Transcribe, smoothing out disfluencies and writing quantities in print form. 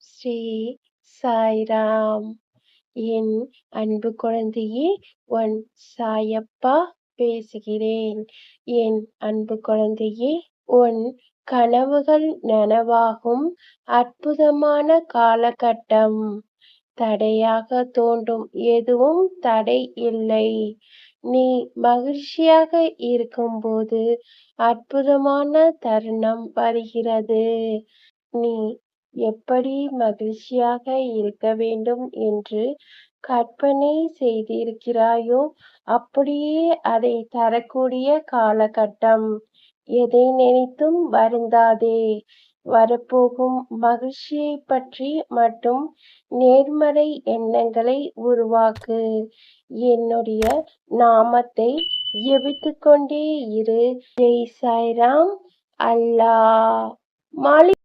ஸ்ரீ சாய்ராம். என் அன்பு குழந்தையே, உன் சாயப்பா பேசுகிறேன். என் அன்பு குழந்தையே, உன் கனவுகள் நனவாகும் அற்புதமான காலகட்டம். தடையாக தோன்றும் எதுவும் தடை இல்லை. நீ மகிழ்ச்சியாக இருக்கும்போது அற்புதமான தருணம் வருகிறது. நீ எப்படி மகிழ்ச்சியாக இருக்க வேண்டும் என்று கற்பனை செய்திருக்கிறாயோ அப்படியே அதை தரக்கூடிய காலகட்டம். எதை நினைத்தும் வருந்தாதே. வரப்போகும் மகிழ்ச்சியை பற்றி மட்டும் நேர்மறை எண்ணங்களை உருவாக்கு. என்னுடைய நாமத்தை ஜெபித்துக் கொண்டே இரு. ஜெய் சாய்ராம். அல்லாஹ். மாலிக்